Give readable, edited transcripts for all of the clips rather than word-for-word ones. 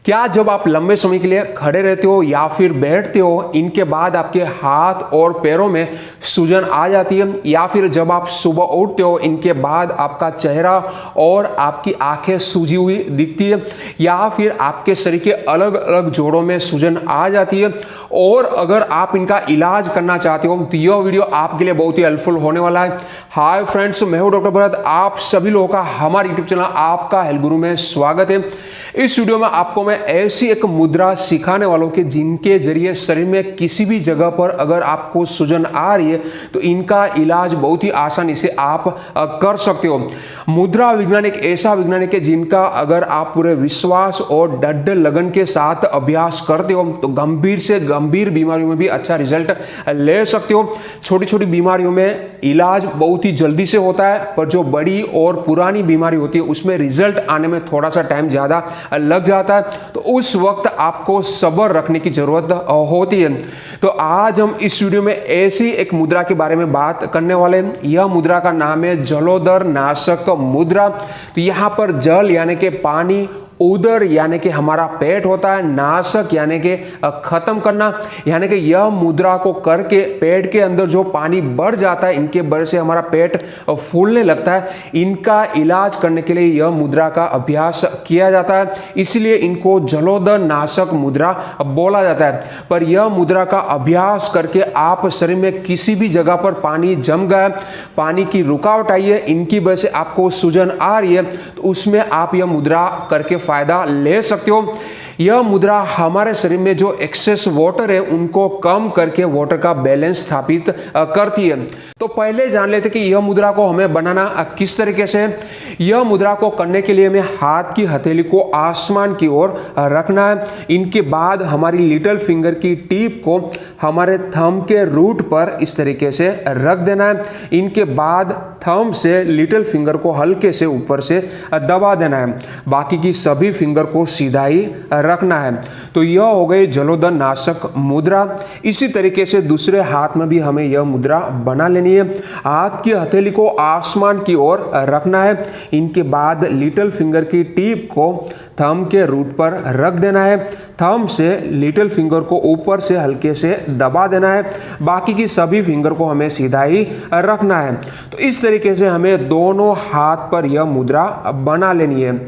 क्या जब आप लंबे समय के लिए खड़े रहते हो या फिर बैठते हो, इनके बाद आपके हाथ और पैरों में सूजन आ जाती है, या फिर जब आप सुबह उठते हो इनके बाद आपका चेहरा और आपकी आंखें सूजी हुई दिखती है, या फिर आपके शरीर के अलग अलग जोड़ों में सूजन आ जाती है, और अगर आप इनका इलाज करना चाहते हो तो यह वीडियो आपके लिए बहुत ही हेल्पफुल होने वाला है। हाय फ्रेंड्स, मैं हूं डॉक्टर भरत। आप सभी लोगों का हमारे यूट्यूब चैनल आपका हेल्थ गुरु में स्वागत है। इस वीडियो में आपको मैं ऐसी एक मुद्रा सिखाने वाला हूं कि जिनके जरिए शरीर में किसी भी जगह पर अगर आपको सूजन आ रही है तो इनका इलाज बहुत ही आसानी से आप कर सकते हो। मुद्रा विज्ञान एक ऐसा विज्ञान है कि जिनका अगर आप पूरे विश्वास और डट लगन के साथ अभ्यास करते हो तो गंभीर से गंभीर बीमारियों में भी अच्छा रिजल्ट ले सकते हो। छोटी छोटी बीमारियों में इलाज बहुत ही जल्दी से होता है, पर जो बड़ी और पुरानी बीमारी होती है उसमें रिजल्ट आने में थोड़ा सा टाइम ज्यादा लग जाता है, तो उस वक्त आपको सब्र रखने की जरूरत होती है। तो आज हम इस वीडियो में ऐसी एक मुद्रा के बारे में बात करने वाले हैं। यह मुद्रा का नाम है जलोदर नाशक मुद्रा। तो यहां पर जल यानी कि पानी, उदर यानी कि हमारा पेट होता है, नाशक यानी कि खत्म करना, यानी कि यह मुद्रा को करके पेट के अंदर जो पानी बढ़ जाता है, इनके बढ़ से हमारा पेट फूलने लगता है। इनका इलाज करने के लिए यह मुद्रा का अभ्यास किया जाता है, इसलिए इनको जलोदर नाशक मुद्रा बोला जाता है। पर यह मुद्रा का अभ्यास करके आप शरीर में किसी भी जगह पर पानी जम गया, पानी की रुकावट आई है, इनकी वजह से आपको सूजन आ रही है, तो उसमें आप यह मुद्रा करके फायदा ले सकते हो। यह मुद्रा हमारे शरीर में जो एक्सेस वाटर है उनको कम करके वाटर का बैलेंस स्थापित करती है। तो पहले जान लेते कि यह मुद्रा को हमें बनाना किस तरीके से है। यह मुद्रा को करने के लिए हमें हाथ की हथेली को आसमान की ओर रखना है। इनके बाद हमारी लिटिल फिंगर की टिप को हमारे थंब के रूट पर इस तरीके से रख देना है। इनके बाद थंब से लिटिल फिंगर को हल्के से ऊपर से दबा देना है। बाकी की सभी फिंगर को सीधा ही रखना है। तो यह हो गई जलोदर नाशक मुद्रा। इसी तरीके से दूसरे हाथ में भी हमें यह मुद्रा बना लेनी है। हाथ की हथेली को आसमान की ओर रखना है। इनके बाद लिटिल फिंगर की टिप को थंब के रूट पर रख देना है। थंब से लिटिल फिंगर को ऊपर से हल्के से दबा देना है। बाकी की सभी फिंगर को हमें सीधा ही रखना है। तो इस तरीके से हमें दोनों हाथ पर यह मुद्रा बना लेनी है।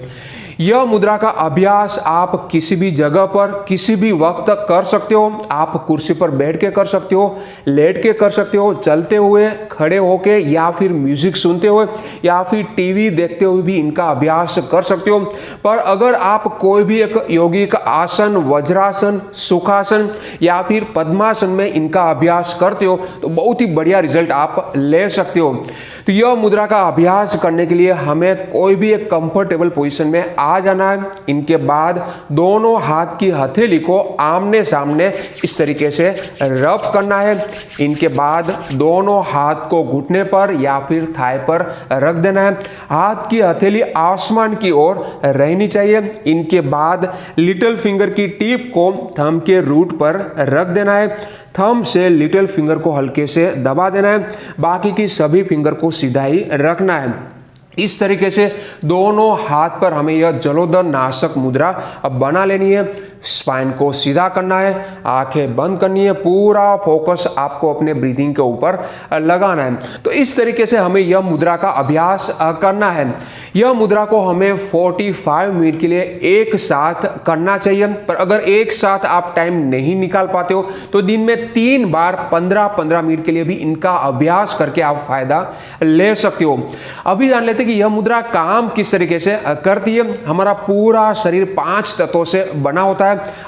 यह मुद्रा का अभ्यास आप किसी भी जगह पर किसी भी वक्त कर सकते हो। आप कुर्सी पर बैठ के कर सकते हो, लेट के कर सकते हो, चलते हुए, खड़े होके, या फिर म्यूजिक सुनते हुए, या फिर टीवी देखते हुए भी इनका अभ्यास कर सकते हो। पर अगर आप कोई भी एक यौगिक आसन, वज्रासन, सुखासन या फिर पद्मासन में इनका अभ्यास करते हो तो बहुत ही बढ़िया रिजल्ट आप ले सकते हो। तो यह मुद्रा का अभ्यास करने के लिए हमें कोई भी एक कंफर्टेबल पोजीशन में आ जाना है। इनके बाद दोनों हाथ की हथेली को आमने सामने इस तरीके से रब करना है। इनके बाद दोनों हाथ को घुटने पर या फिर थाई पर रख देना है। हाथ की हथेली आसमान की ओर रहनी चाहिए। इनके बाद लिटिल फिंगर की टिप को थंब के रूट पर रख देना है। थंब से लिटिल फिंगर को हल्के से दबा देना है। बाकी की सभी फिंगर को सीधा ही रखना है। इस तरीके से दोनों हाथ पर हमें यह जलोदर नाशक मुद्रा बना लेनी है। स्पाइन को सीधा करना है, आंखें बंद करनी है, पूरा फोकस आपको अपने ब्रीदिंग के ऊपर लगाना है। तो इस तरीके से हमें यह मुद्रा का अभ्यास करना है। यह मुद्रा को हमें 45 मिनट के लिए एक साथ करना चाहिए। पर अगर एक साथ आप टाइम नहीं निकाल पाते हो तो दिन में 3 बार 15-15 मिनट के लिए भी इनका अभ्यास करके आप फायदा ले सकते हो। अभी जान लेते कि यह मुद्रा काम किस तरीके से करती है। हमारा पूरा शरीर 5 तत्वों से बना होता है।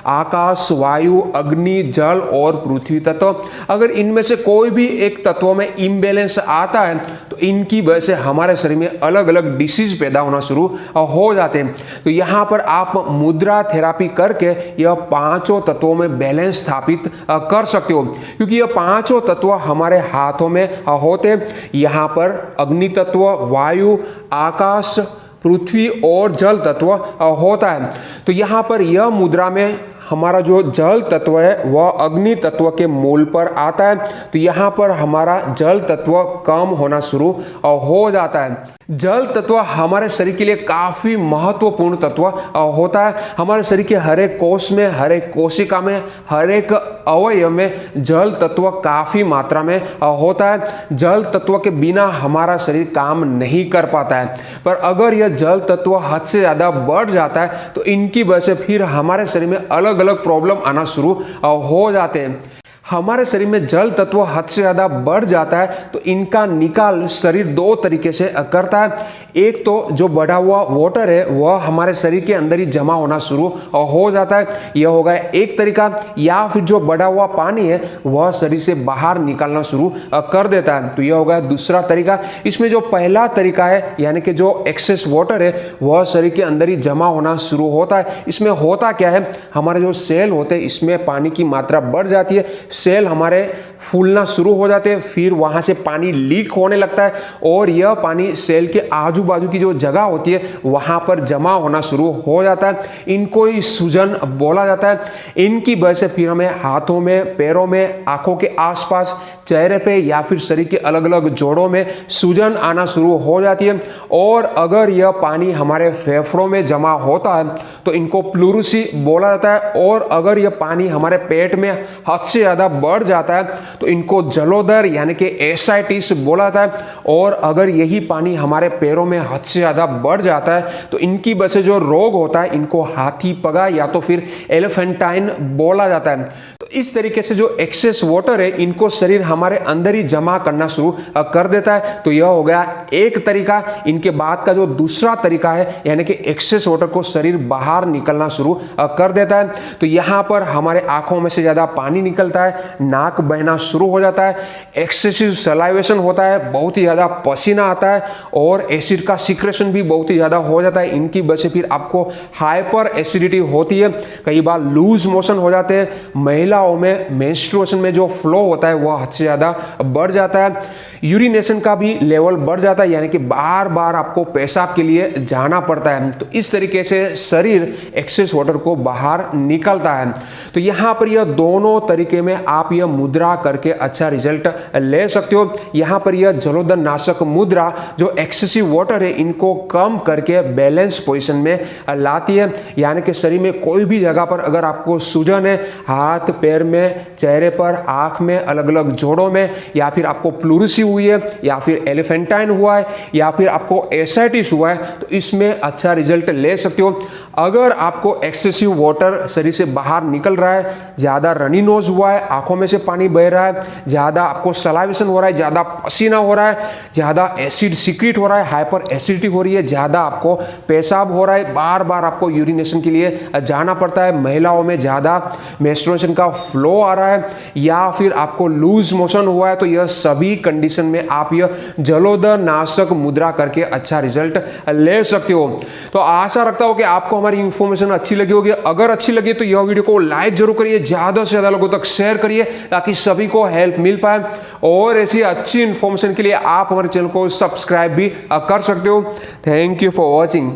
आकाश, वायु, अग्नि, जल और पृथ्वी तत्व। अगर इनमें से कोई भी एक तत्व में इम्बैलेंस आता है तो इनकी वजह से हमारे शरीर में अलग अलग डिसीज पैदा होना शुरू हो जाते हैं। तो यहां पर आप मुद्रा थेरापी करके यह 5 तत्वों में बैलेंस स्थापित कर सकते हो, क्योंकि यह 5 तत्व हमारे हाथों में होते हैं। यहां पर अग्नि तत्व, वायु, आकाश, पृथ्वी और जल तत्व होता है। तो यहाँ पर यह मुद्रा में हमारा जो जल तत्व है वह अग्नि तत्व के मूल पर आता है। तो यहाँ पर हमारा जल तत्व कम होना शुरू हो जाता है। जल तत्व हमारे शरीर के लिए काफी महत्वपूर्ण तत्व होता है। हमारे शरीर के हर एक कोष में, हर एक कोशिका में, हर एक अवयव में जल तत्व काफी मात्रा में होता है। जल तत्व के बिना हमारा शरीर काम नहीं कर पाता है। पर अगर यह जल तत्व हद से ज्यादा बढ़ जाता है तो इनकी वजह से फिर हमारे शरीर में अलग अलग प्रॉब्लम आना शुरू हो जाते हैं। हमारे शरीर में जल तत्व हद से ज्यादा बढ़ जाता है तो इनका निकाल शरीर दो तरीके से करता है। एक तो जो बढ़ा हुआ वाटर है वह हमारे शरीर के अंदर ही जमा होना शुरू हो जाता है, यह होगा एक तरीका। या फिर जो बढ़ा हुआ पानी है वह शरीर से बाहर निकालना शुरू कर देता है, तो यह होगा दूसरा तरीका। इसमें जो पहला तरीका है यानी कि जो एक्सेस वाटर है वह शरीर के अंदर ही जमा होना शुरू होता है। इसमें होता क्या है, हमारे जो सेल होते हैं इसमें पानी की मात्रा बढ़ जाती है, सेल हमारे फूलना शुरू हो जाते हैं, फिर वहां से पानी लीक होने लगता है और यह पानी सेल के आजू बाजू की जो जगह होती है वहां पर जमा होना शुरू हो जाता है। इनको ही सूजन बोला जाता है। इनकी वजह से फिर हमें हाथों में, पैरों में, आंखों के आसपास, चेहरे पे या फिर शरीर के अलग अलग जोड़ों में सूजन आना शुरू हो जाती है। और अगर यह पानी हमारे फेफड़ों में जमा होता है तो इनको प्लूरिसी बोला जाता है। और अगर यह पानी हमारे पेट में हद से ज्यादा बढ़ जाता है तो इनको जलोदर यानी कि एसाइटिस बोला जाता है। और अगर यही पानी हमारे पैरों में हद से ज्यादा बढ़ जाता है तो इनकी वजह से जो रोग होता है इनको हाथी पगा या तो फिर एलिफेंटाइन बोला जाता है। तो इस तरीके से जो एक्सेस वाटर है इनको शरीर हमारे अंदर ही जमा करना शुरू कर देता है। तो यह हो गया एक तरीका। इनके बाद का जो दूसरा तरीका है यानी कि एक्सेस वाटर को शरीर बाहर निकलना शुरू कर देता है। तो यहां पर हमारे आंखों में से ज्यादा पानी निकलता है, नाक बहना शुरू हो जाता है, एक्सेसिव सलाइवेशन होता है, बहुत ही ज्यादा पसीना आता है और एसिड का सिक्रेशन भी बहुत ही ज्यादा हो जाता है। इनकी वजह से फिर आपको हाइपर एसिडिटी होती है, कई बार लूज मोशन हो जाते हैं। महिलाओं में मेंस्ट्रुएशन में जो फ्लो होता है वह हद से ज्यादा बढ़ जाता है। यूरिनेशन का भी लेवल बढ़ जाता है यानी कि बार बार आपको पेशाब के लिए जाना पड़ता है। तो इस तरीके से शरीर एक्सेस वाटर को बाहर निकलता है। तो यहाँ पर यह दोनों तरीके में आप यह मुद्रा करके अच्छा रिजल्ट ले सकते हो। यहाँ पर यह जलोदर नाशक मुद्रा जो एक्सेसिव वाटर है इनको कम करके बैलेंस पोजिशन में लाती है। यानी कि शरीर में कोई भी जगह पर अगर आपको सूजन है, हाथ पैर में, चेहरे पर, आंख में, अलग अलग जोड़ों में, या फिर आपको प्लूरिसी हुई है, या फिर एलिफेंटाइन हुआ है, या फिर आपको एसाइटिस हुआ है, तो इसमें अच्छा रिजल्ट ले सकते हो। अगर आपको एक्सेसिव वाटर शरीर से बाहर निकल रहा है, ज्यादा रनी नोज हुआ है, आंखों में से पानी बह रहा है, ज्यादा आपको सलाइवेशन हो रहा है, ज्यादा पसीना हो रहा है, ज्यादा एसिड सीक्रेट हो रहा है, हाइपर एसिडिटी हो रही है, ज्यादा आपको पेशाब हो रहा है, बार बार आपको यूरिनेशन के लिए जाना पड़ता है, महिलाओं में ज्यादा मेंस्ट्रुएशन का फ्लो आ रहा है, या फिर आपको लूज मोशन हुआ है, तो यह सभी कंडीशन में आप यह जलोदर नाशक मुद्रा करके अच्छा रिजल्ट ले सकते हो। तो आशा रखता हूं कि आपको हमारी इंफॉर्मेशन अच्छी लगी होगी। अगर अच्छी लगी तो यह वीडियो को लाइक जरूर करिए, ज्यादा से ज्यादा लोगों तक शेयर करिए ताकि सभी को हेल्प मिल पाए। और ऐसी अच्छी इंफॉर्मेशन के लिए आप हमारे चैनल को सब्सक्राइब भी कर सकते हो। Thank you for watching.